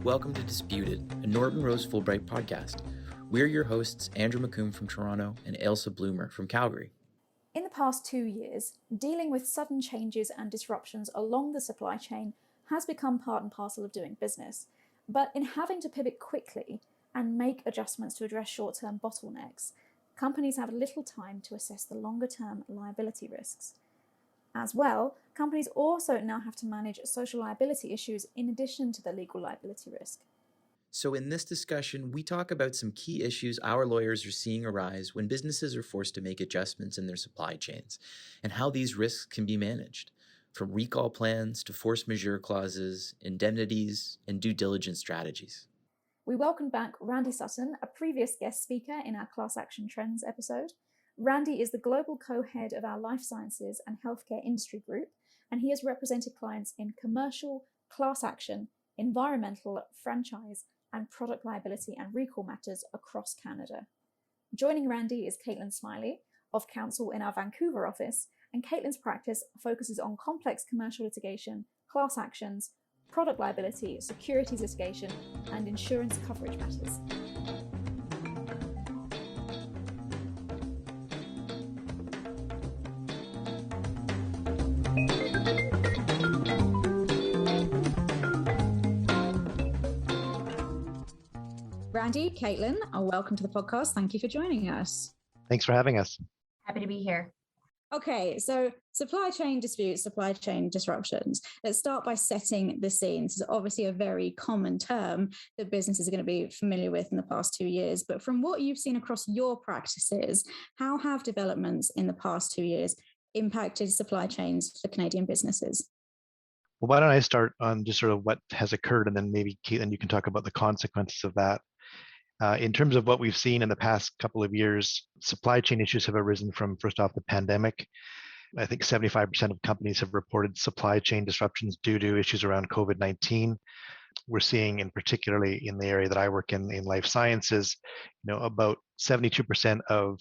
Welcome to Disputed, a Norton Rose Fulbright podcast. We're your hosts, Andrew McComb from Toronto and Ailsa Bloomer from Calgary. In the past 2 years, dealing with sudden changes and disruptions along the supply chain has become part and parcel of doing business. But in having to pivot quickly and make adjustments to address short-term bottlenecks, companies have little time to assess the longer-term liability risks. As well, companies also now have to manage social liability issues in addition to the legal liability risk. So in this discussion, we talk about some key issues our lawyers are seeing arise when businesses are forced to make adjustments in their supply chains, and how these risks can be managed, from recall plans to force majeure clauses, indemnities, and due diligence strategies. We welcome back Randy Sutton, a previous guest speaker in our Class Action Trends episode. Randy is the global co-head of our life sciences and healthcare industry group, and he has represented clients in commercial, class action, environmental, franchise, and product liability and recall matters across Canada. Joining Randy is Kaitlin Smiley of counsel in our Vancouver office, and Kaitlin's practice focuses on complex commercial litigation, class actions, product liability, securities litigation, and insurance coverage matters. Randy, Kaitlin, welcome to the podcast. Thank you for joining us. Thanks for having us. Happy to be here. Okay, so supply chain disputes, supply chain disruptions. Let's start by setting the scene. This is obviously a very common term that businesses are going to be familiar with in the past 2 years. But from what you've seen across your practices, how have developments in the past 2 years impacted supply chains for Canadian businesses? Well, why don't I start on just sort of what has occurred, and then maybe Kaitlin, you can talk about the consequences of that. In terms of what we've seen in the past couple of years, supply chain issues have arisen from, first off, the pandemic. I think 75% of companies have reported supply chain disruptions due to issues around COVID-19. We're seeing, in particularly in the area that I work in life sciences, about 72% of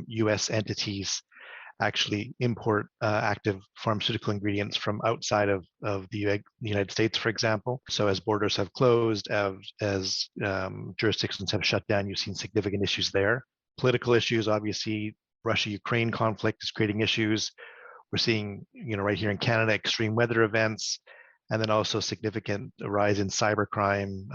U.S. entities actually import active pharmaceutical ingredients from outside of the United States, for example. So as borders have closed, as jurisdictions have shut down, you've seen significant issues there. Political issues, obviously, Russia-Ukraine conflict is creating issues. We're seeing, right here in Canada, extreme weather events, and then also significant rise in cybercrime,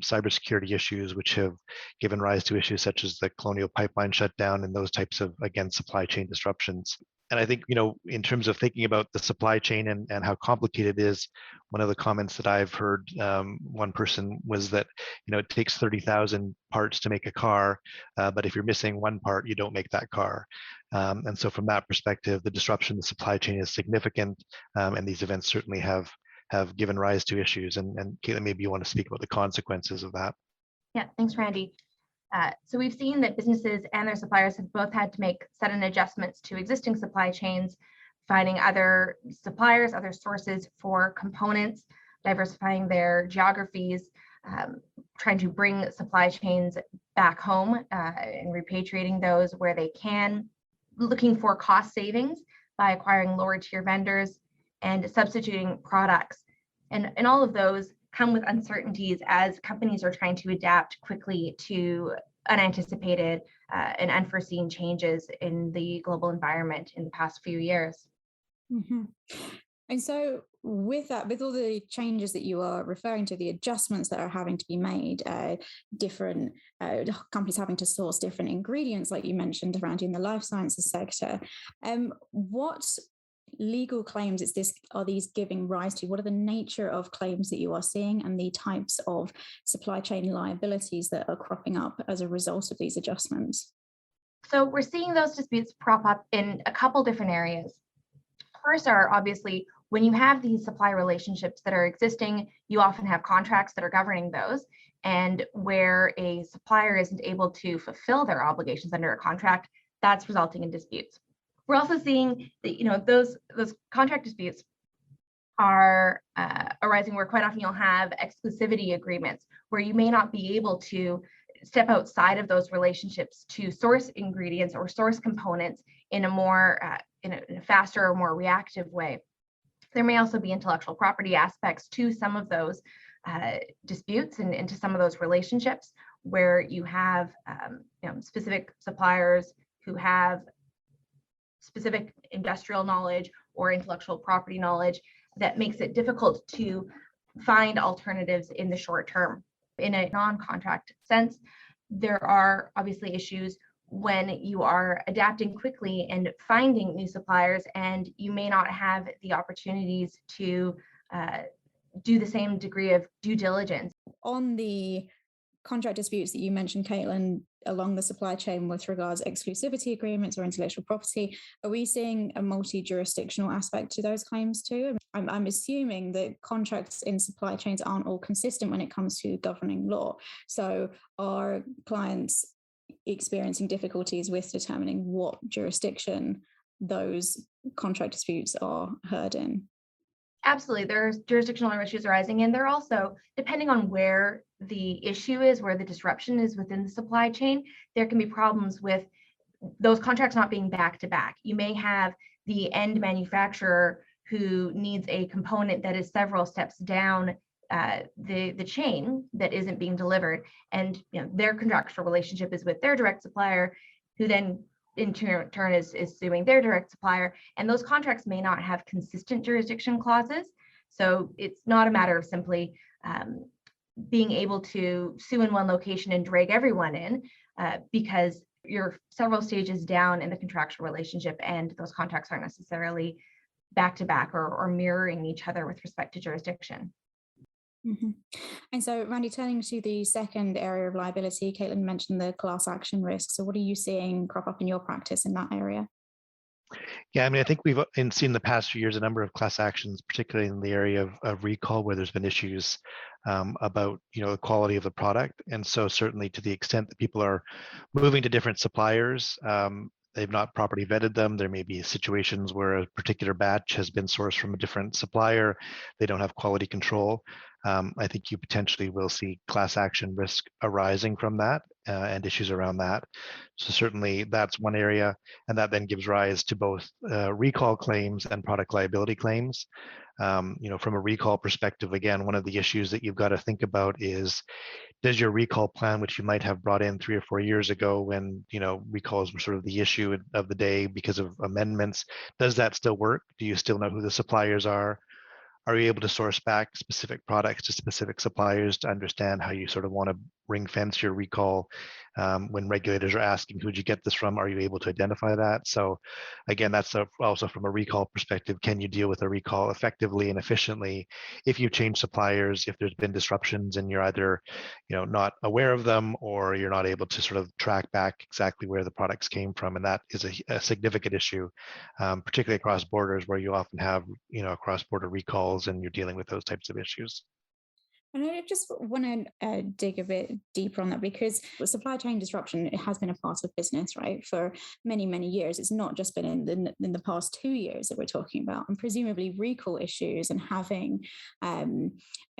cybersecurity issues, which have given rise to issues such as the Colonial Pipeline shutdown and those types of, again, supply chain disruptions. And I think, in terms of thinking about the supply chain and how complicated it is, one of the comments that I've heard, one person was that, it takes 30,000 parts to make a car, but if you're missing one part, you don't make that car. And so from that perspective, the disruption in the supply chain is significant, and these events certainly have given rise to issues. And Kaitlin, maybe you want to speak about the consequences of that. Yeah, thanks, Randy. So we've seen that businesses and their suppliers have both had to make sudden adjustments to existing supply chains, finding other suppliers, other sources for components, diversifying their geographies, trying to bring supply chains back home and repatriating those where they can, looking for cost savings by acquiring lower tier vendors, and substituting products. And all of those come with uncertainties as companies are trying to adapt quickly to unanticipated and unforeseen changes in the global environment in the past few years. Mm-hmm. And so with that, with all the changes that you are referring to, the adjustments that are having to be made, different companies having to source different ingredients, like you mentioned, around in the life sciences sector, what legal claims are these giving rise to? What are the nature of claims that you are seeing and the types of supply chain liabilities that are cropping up as a result of these adjustments? So we're seeing those disputes prop up in a couple different areas. First are obviously when you have these supply relationships that are existing, you often have contracts that are governing those, and where a supplier isn't able to fulfill their obligations under a contract, that's resulting in disputes. We're also seeing that those contract disputes are arising where quite often you'll have exclusivity agreements where you may not be able to step outside of those relationships to source ingredients or source components in a more in a faster or more reactive way. There may also be intellectual property aspects to some of those disputes and into some of those relationships where you have specific suppliers who have specific industrial knowledge or intellectual property knowledge that makes it difficult to find alternatives in the short term. In a non-contract sense, there are obviously issues when you are adapting quickly and finding new suppliers, and you may not have the opportunities to do the same degree of due diligence. On the contract disputes that you mentioned, Kaitlin, along the supply chain with regards to exclusivity agreements or intellectual property, are we seeing a multi-jurisdictional aspect to those claims too? I'm assuming that contracts in supply chains aren't all consistent when it comes to governing law. So are clients experiencing difficulties with determining what jurisdiction those contract disputes are heard in? Absolutely, there's jurisdictional issues arising, and they're also, depending on where the issue is, where the disruption is within the supply chain, there can be problems with those contracts not being back to back. You may have the end manufacturer who needs a component that is several steps down the chain that isn't being delivered, and their contractual relationship is with their direct supplier, who then in turn is suing their direct supplier, and those contracts may not have consistent jurisdiction clauses. So it's not a matter of simply being able to sue in one location and drag everyone in, because you're several stages down in the contractual relationship, and those contracts aren't necessarily back to back or mirroring each other with respect to jurisdiction. Mm-hmm. And so, Randy, turning to the second area of liability, Kaitlin mentioned the class action risk. So what are you seeing crop up in your practice in that area? Yeah, I mean, I think we've seen in the past few years a number of class actions, particularly in the area of recall, where there's been issues about the quality of the product. And so certainly to the extent that people are moving to different suppliers, they've not properly vetted them. There may be situations where a particular batch has been sourced from a different supplier. They don't have quality control. I think you potentially will see class action risk arising from that and issues around that. So certainly that's one area, and that then gives rise to both recall claims and product liability claims. From a recall perspective, again, one of the issues that you've got to think about is, does your recall plan, which you might have brought in 3 or 4 years ago when recalls were sort of the issue of the day because of amendments, does that still work? Do you still know who the suppliers are? Are you able to source back specific products to specific suppliers to understand how you sort of want to ring fence your recall? When regulators are asking, who'd you get this from? Are you able to identify that? So again, that's also from a recall perspective. Can you deal with a recall effectively and efficiently if you change suppliers, if there's been disruptions and you're either not aware of them, or you're not able to sort of track back exactly where the products came from? And that is a significant issue, particularly across borders, where you often have cross-border recalls and you're dealing with those types of issues. And I just want to dig a bit deeper on that, because supply chain disruption, it has been a part of business, right, for many, many years. It's not just been in the past 2 years that we're talking about. And presumably recall issues and having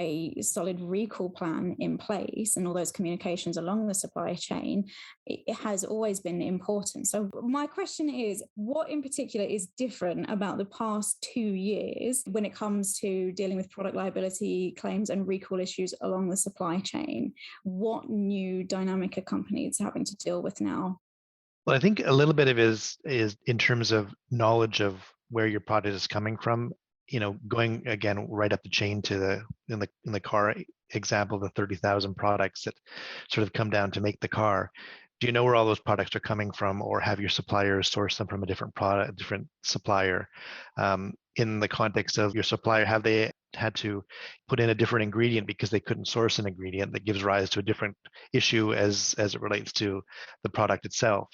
a solid recall plan in place and all those communications along the supply chain, it has always been important. So my question is, what in particular is different about the past 2 years when it comes to dealing with product liability claims and recall issues along the supply chain? What new dynamic are companies having to deal with now? Well, I think a little bit of it is in terms of knowledge of where your product is coming from. Going again right up the chain to in the car example, the 30,000 products that sort of come down to make the car. Do you know where all those products are coming from, or have your suppliers source them from a different supplier? In the context of your supplier, have they had to put in a different ingredient because they couldn't source an ingredient that gives rise to a different issue as it relates to the product itself?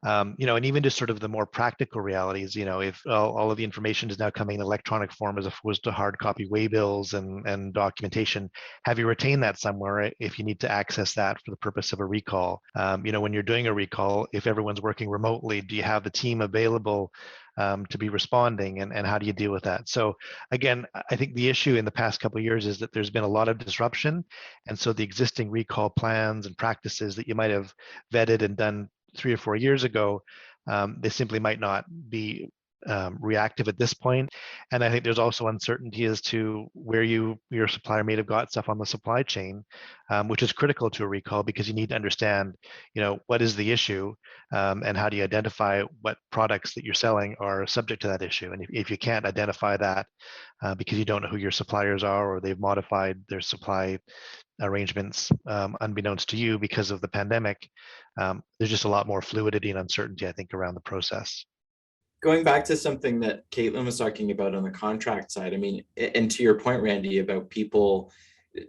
And even just sort of the more practical realities, if all of the information is now coming in electronic form as opposed to hard copy waybills and documentation, have you retained that somewhere if you need to access that for the purpose of a recall? When you're doing a recall, if everyone's working remotely, do you have the team available to be responding, and how do you deal with that? So again, I think the issue in the past couple of years is that there's been a lot of disruption, and so the existing recall plans and practices that you might have vetted and done 3 or 4 years ago, they simply might not be reactive at this point. And I think there's also uncertainty as to where your supplier may have got stuff on the supply chain, which is critical to a recall because you need to understand, what is the issue, and how do you identify what products that you're selling are subject to that issue. And if you can't identify that because you don't know who your suppliers are or they've modified their supply arrangements unbeknownst to you because of the pandemic, there's just a lot more fluidity and uncertainty, I think, around the process. Going back to something that Kaitlin was talking about on the contract side, I mean, and to your point, Randy, about people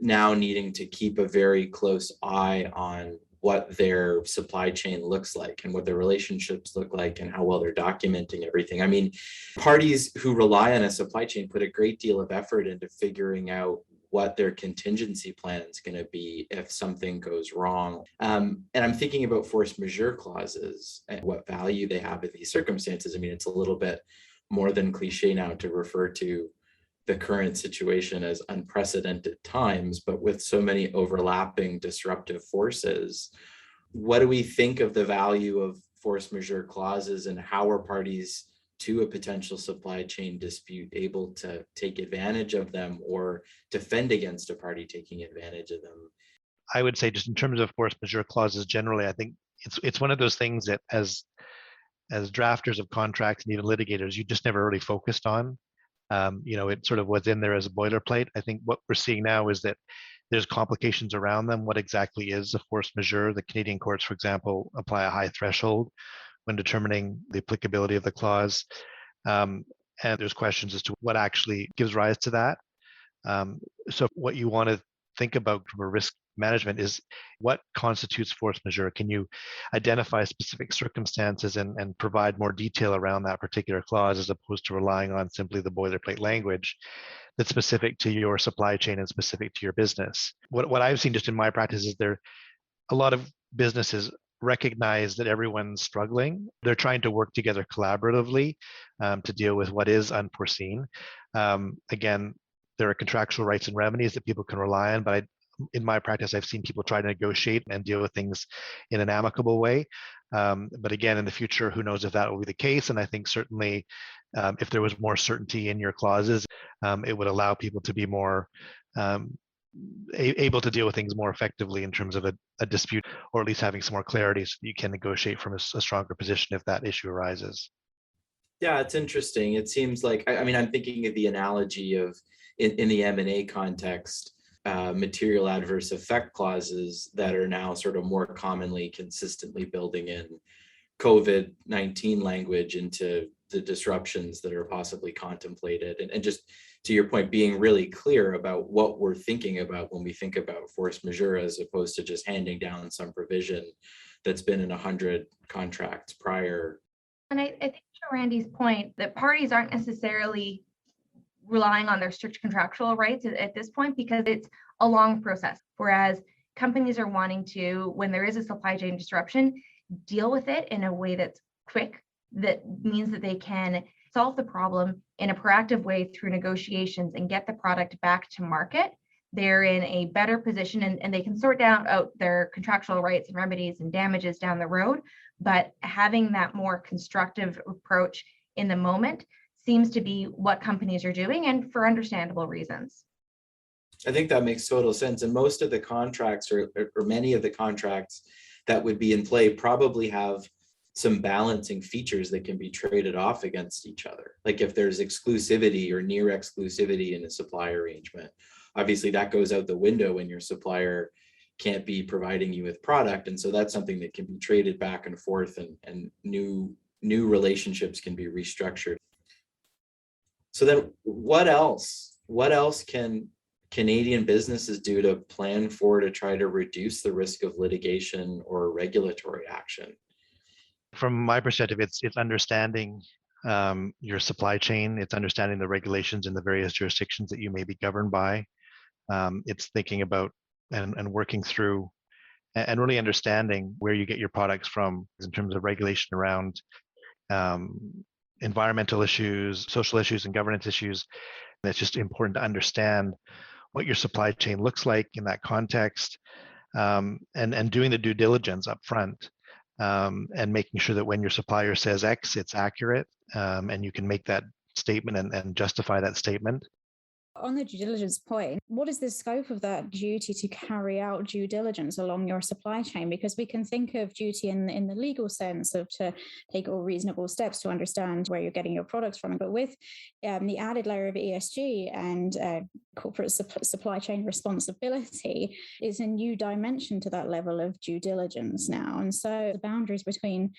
now needing to keep a very close eye on what their supply chain looks like and what their relationships look like and how well they're documenting everything. I mean, parties who rely on a supply chain put a great deal of effort into figuring out what their contingency plan is going to be if something goes wrong. And I'm thinking about force majeure clauses and what value they have in these circumstances. I mean, it's a little bit more than cliche now to refer to the current situation as unprecedented times, but with so many overlapping disruptive forces, what do we think of the value of force majeure clauses, and how are parties to a potential supply chain dispute able to take advantage of them or defend against a party taking advantage of them? I would say, just in terms of force majeure clauses generally, I think it's one of those things that as drafters of contracts and even litigators, you just never really focused on. It sort of was in there as a boilerplate. I think what we're seeing now is that there's complications around them. What exactly is a force majeure? The Canadian courts, for example, apply a high threshold when determining the applicability of the clause. And there's questions as to what actually gives rise to that. So what you want to think about from a risk management is what constitutes force majeure. Can you identify specific circumstances and provide more detail around that particular clause, as opposed to relying on simply the boilerplate language that's specific to your supply chain and specific to your business? What I've seen just in my practice is a lot of businesses recognize that everyone's struggling. They're trying to work together collaboratively to deal with what is unforeseen. Again, there are contractual rights and remedies that people can rely on, but in my practice, I've seen people try to negotiate and deal with things in an amicable way. But again, in the future, who knows if that will be the case? And I think certainly if there was more certainty in your clauses, it would allow people to be more able to deal with things more effectively in terms of a dispute, or at least having some more clarity so you can negotiate from a stronger position if that issue arises. Yeah, it's interesting. It seems like, I mean, I'm thinking of the analogy of in the M&A context, material adverse effect clauses that are now sort of more commonly consistently building in COVID-19 language into the disruptions that are possibly contemplated. And just to your point, being really clear about what we're thinking about when we think about force majeure, as opposed to just handing down some provision that's been in 100 contracts prior. And I think to Randy's point, that parties aren't necessarily relying on their strict contractual rights at this point, because it's a long process. Whereas companies are wanting to, when there is a supply chain disruption, deal with it in a way that's quick, that means that they can solve the problem in a proactive way through negotiations and get the product back to market. They're in a better position, and they can sort out their contractual rights and remedies and damages down the road. But having that more constructive approach in the moment seems to be what companies are doing, and for understandable reasons. I think that makes total sense. And most of the contracts, or many of the contracts that would be in play, probably have some balancing features that can be traded off against each other. Like if there's exclusivity or near exclusivity in a supply arrangement, obviously that goes out the window when your supplier can't be providing you with product. And so that's something that can be traded back and forth, and new relationships can be restructured. So then what else can Canadian businesses do to plan for, to try to reduce the risk of litigation or regulatory action? From my perspective, it's understanding your supply chain. It's understanding the regulations in the various jurisdictions that you may be governed by. It's thinking about and working through and really understanding where you get your products from in terms of regulation around environmental issues, social issues, and governance issues. And it's just important to understand what your supply chain looks like in that context, and doing the due diligence up front. and making sure that when your supplier says X, it's accurate, and you can make that statement and justify that statement. On the due diligence point, what is the scope of that duty to carry out due diligence along your supply chain? Because we can think of duty in the legal sense of to take all reasonable steps to understand where you're getting your products from. But with the added layer of ESG and corporate supply chain responsibility is a new dimension to that level of due diligence now. And so the boundaries between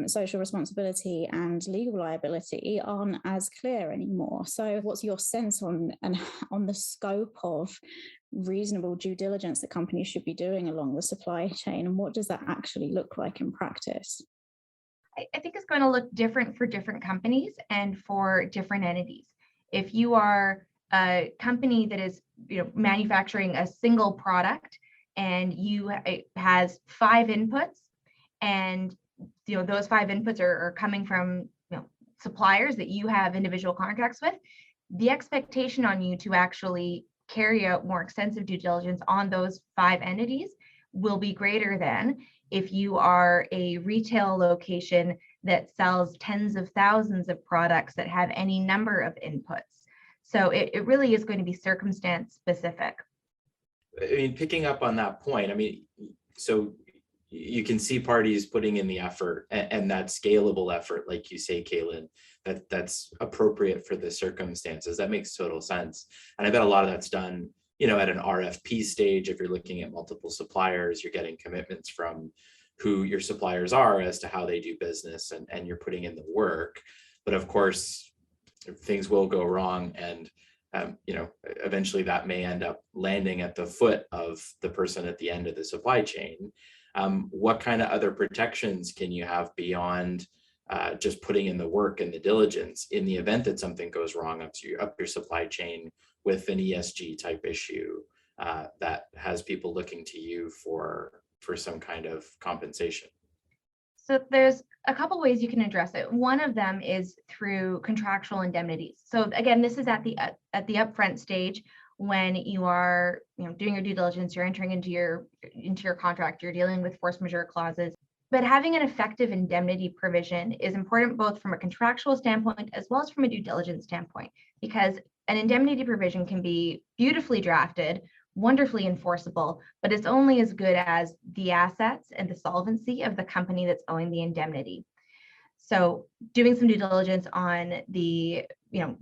social responsibility and legal liability aren't as clear anymore. So what's your sense on the scope of reasonable due diligence that companies should be doing along the supply chain, and what does that actually look like in practice? I think it's going to look different for different companies and for different entities. If you are a company that is manufacturing a single product and it has 5 inputs, and those 5 inputs are coming from suppliers that you have individual contracts with, the expectation on you to actually carry out more extensive due diligence on those 5 entities will be greater than if you are a retail location that sells tens of thousands of products that have any number of inputs. So it really is going to be circumstance specific. I mean, picking up on that point, so you can see parties putting in the effort and that scalable effort, like you say, Kaitlin, that's appropriate for the circumstances. That makes total sense. And I bet a lot of that's done, at an RFP stage. If you're looking at multiple suppliers, you're getting commitments from who your suppliers are as to how they do business, and you're putting in the work. But of course, things will go wrong, and eventually that may end up landing at the foot of the person at the end of the supply chain. What kind of other protections can you have beyond just putting in the work and the diligence in the event that something goes wrong up your supply chain with an ESG type issue that has people looking to you for some kind of compensation? So there's a couple ways you can address it. One of them is through contractual indemnities. So again, this is at the upfront stage when you are doing your due diligence, you're entering into your contract, you're dealing with force majeure clauses. But having an effective indemnity provision is important both from a contractual standpoint as well as from a due diligence standpoint, because an indemnity provision can be beautifully drafted, wonderfully enforceable, but it's only as good as the assets and the solvency of the company that's owing the indemnity. So doing some due diligence on the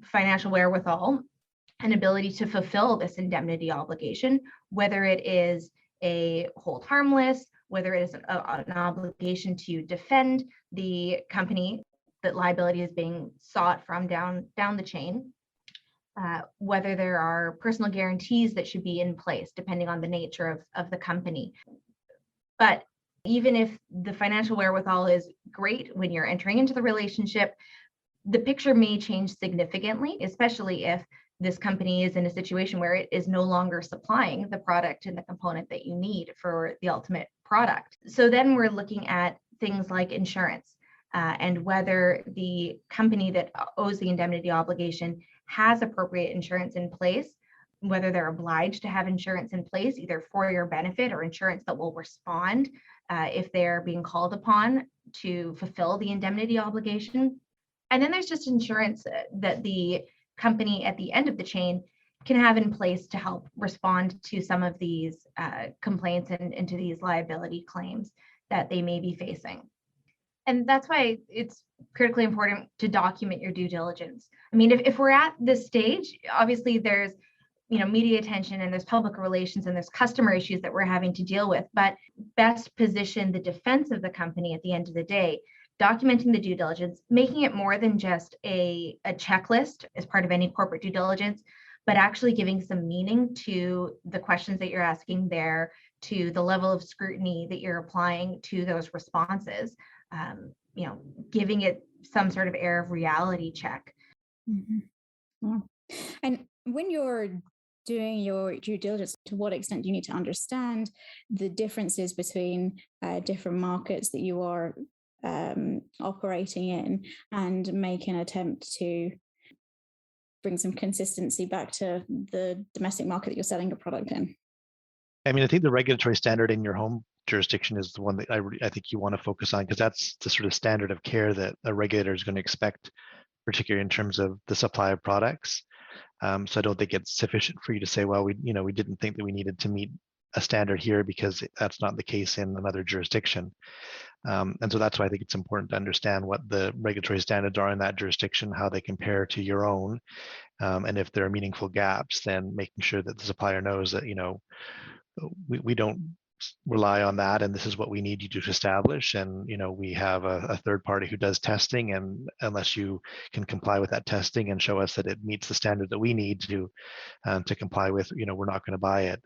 financial wherewithal and ability to fulfill this indemnity obligation, whether it is a hold harmless, whether it is an obligation to defend the company that liability is being sought from down the chain, whether there are personal guarantees that should be in place depending on the nature of the company. But even if the financial wherewithal is great when you're entering into the relationship, the picture may change significantly, especially if this company is in a situation where it is no longer supplying the product and the component that you need for the ultimate product. So then we're looking at things like insurance and whether the company that owes the indemnity obligation has appropriate insurance in place, whether they're obliged to have insurance in place, either for your benefit or insurance that will respond if they're being called upon to fulfill the indemnity obligation. And then there's just insurance that the company at the end of the chain can have in place to help respond to some of these complaints and to these liability claims that they may be facing. And that's why it's critically important to document your due diligence. I mean, if we're at this stage, obviously there's media attention and there's public relations and there's customer issues that we're having to deal with, but best position the defense of the company at the end of the day, documenting the due diligence, making it more than just a checklist as part of any corporate due diligence, but actually giving some meaning to the questions that you're asking there, to the level of scrutiny that you're applying to those responses, giving it some sort of air of reality check. Mm-hmm. Yeah. And when you're doing your due diligence, to what extent do you need to understand the differences between different markets that you are operating in and make an attempt to bring some consistency back to the domestic market that you're selling your product in? I mean, I think the regulatory standard in your home jurisdiction is the one that I think you want to focus on, because that's the sort of standard of care that a regulator is going to expect, particularly in terms of the supply of products. So I don't think it's sufficient for you to say, well, we didn't think that we needed to meet a standard here because that's not the case in another jurisdiction. And so that's why I think it's important to understand what the regulatory standards are in that jurisdiction, how they compare to your own, and if there are meaningful gaps, then making sure that the supplier knows that, we don't rely on that, and this is what we need you to establish. And we have a third party who does testing, and unless you can comply with that testing and show us that it meets the standard that we need to comply with, we're not going to buy it.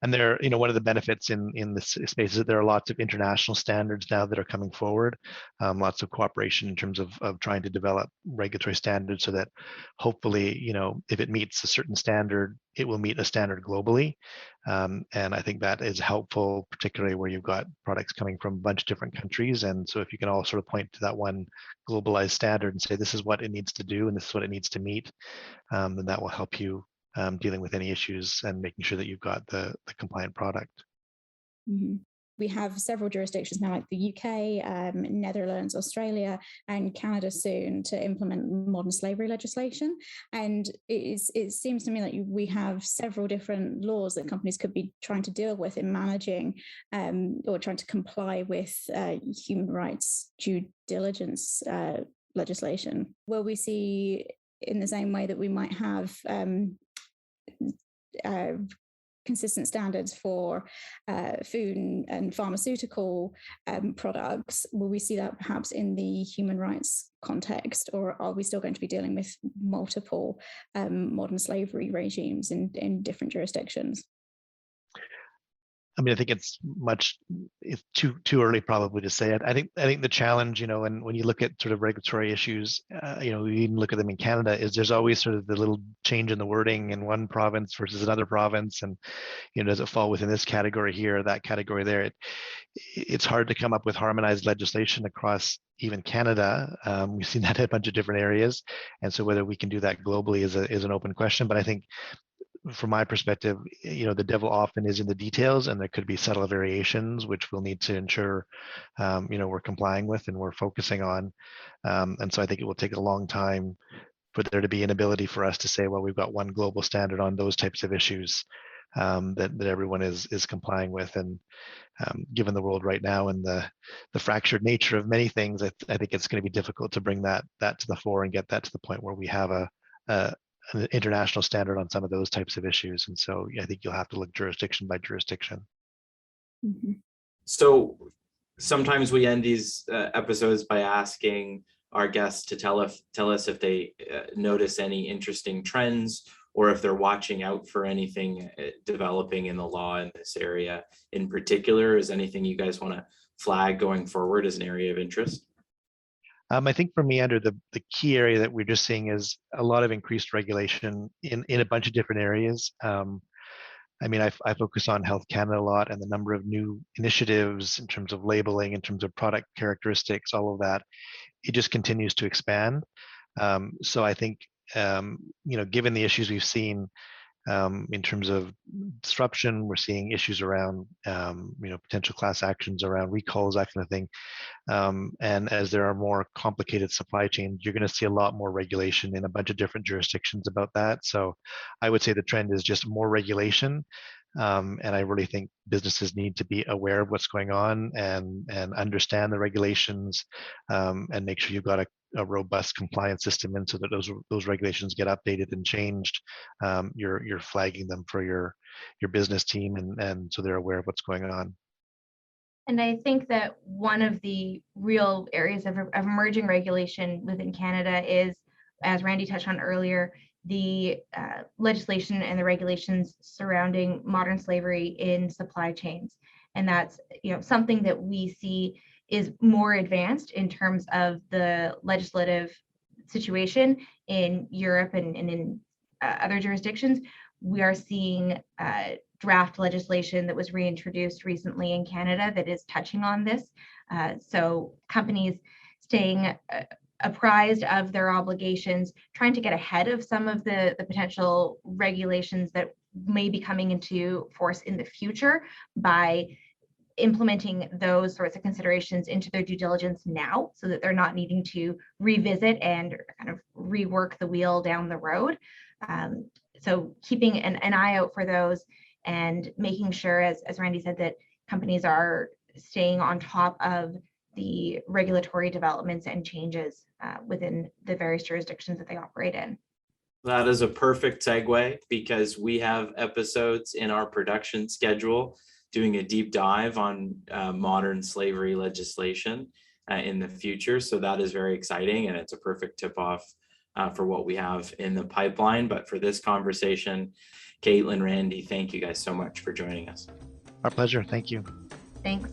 And there, one of the benefits in this space is that there are lots of international standards now that are coming forward, lots of cooperation in terms of trying to develop regulatory standards so that hopefully, if it meets a certain standard, it will meet a standard globally. And I think that is helpful, particularly where you've got products coming from a bunch of different countries. And so if you can all sort of point to that one globalized standard and say, this is what it needs to do and this is what it needs to meet, then that will help you dealing with any issues and making sure that you've got the compliant product. Mm-hmm. We have several jurisdictions now, like the UK, Netherlands, Australia, and Canada soon, to implement modern slavery legislation. And it seems to me like we have several different laws that companies could be trying to deal with in managing or trying to comply with human rights due diligence legislation. Will we see, in the same way that we might have consistent standards for food and pharmaceutical products, will we see that perhaps in the human rights context, or are we still going to be dealing with multiple modern slavery regimes in different jurisdictions? I mean, I think it's too early probably to say it. I think the challenge, and when you look at sort of regulatory issues, we even look at them in Canada, is there's always sort of the little change in the wording in one province versus another province, and does it fall within this category here, that category there? It's hard to come up with harmonized legislation across even Canada. We've seen that in a bunch of different areas, and so whether we can do that globally is an open question. But I think, from my perspective, the devil often is in the details, and there could be subtle variations which we'll need to ensure we're complying with and we're focusing on. And so I think it will take a long time for there to be an ability for us to say, well, we've got one global standard on those types of issues that everyone is complying with. And given the world right now and the fractured nature of many things, I think it's going to be difficult to bring that to the fore and get that to the point where we have an international standard on some of those types of issues. And so I think you'll have to look jurisdiction by jurisdiction. Mm-hmm. So sometimes we end these episodes by asking our guests to tell us if they notice any interesting trends, or if they're watching out for anything developing in the law in this area in particular. Is anything you guys want to flag going forward as an area of interest? I think for me, Andrew, the key area that we're just seeing is a lot of increased regulation in a bunch of different areas. I focus on Health Canada a lot, and the number of new initiatives in terms of labeling, in terms of product characteristics, all of that, it just continues to expand. So I think, given the issues we've seen in terms of disruption, we're seeing issues around, potential class actions around recalls, that kind of thing. And as there are more complicated supply chains, you're going to see a lot more regulation in a bunch of different jurisdictions about that. So I would say the trend is just more regulation. And I really think businesses need to be aware of what's going on and understand the regulations, and make sure you've got a robust compliance system, and so that those regulations get updated and changed. You're flagging them for your business team, and so they're aware of what's going on. And I think that one of the real areas of emerging regulation within Canada is, as Randy touched on earlier, the legislation and the regulations surrounding modern slavery in supply chains. And that's something that we see is more advanced in terms of the legislative situation in Europe and in other jurisdictions. We are seeing draft legislation that was reintroduced recently in Canada that is touching on this. So companies staying apprised of their obligations, trying to get ahead of some of the potential regulations that may be coming into force in the future by implementing those sorts of considerations into their due diligence now so that they're not needing to revisit and kind of rework the wheel down the road. So keeping an eye out for those and making sure, as Randy said, that companies are staying on top of the regulatory developments and changes within the various jurisdictions that they operate in. That is a perfect segue, because we have episodes in our production schedule doing a deep dive on modern slavery legislation in the future. So that is very exciting, and it's a perfect tip off for what we have in the pipeline. But for this conversation, Kaitlin, Randy, thank you guys so much for joining us. Our pleasure. Thank you. Thanks.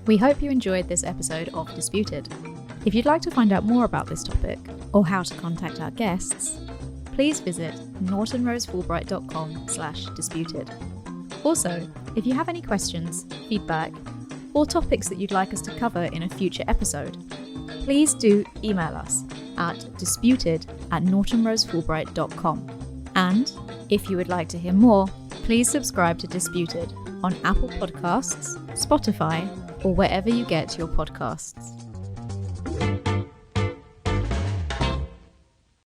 We hope you enjoyed this episode of Disputed. If you'd like to find out more about this topic or how to contact our guests, please visit nortonrosefulbright.com/disputed. Also, if you have any questions, feedback, or topics that you'd like us to cover in a future episode, please do email us at disputed@nortonrosefulbright.com. And if you would like to hear more, please subscribe to Disputed on Apple Podcasts, Spotify, or wherever you get your podcasts.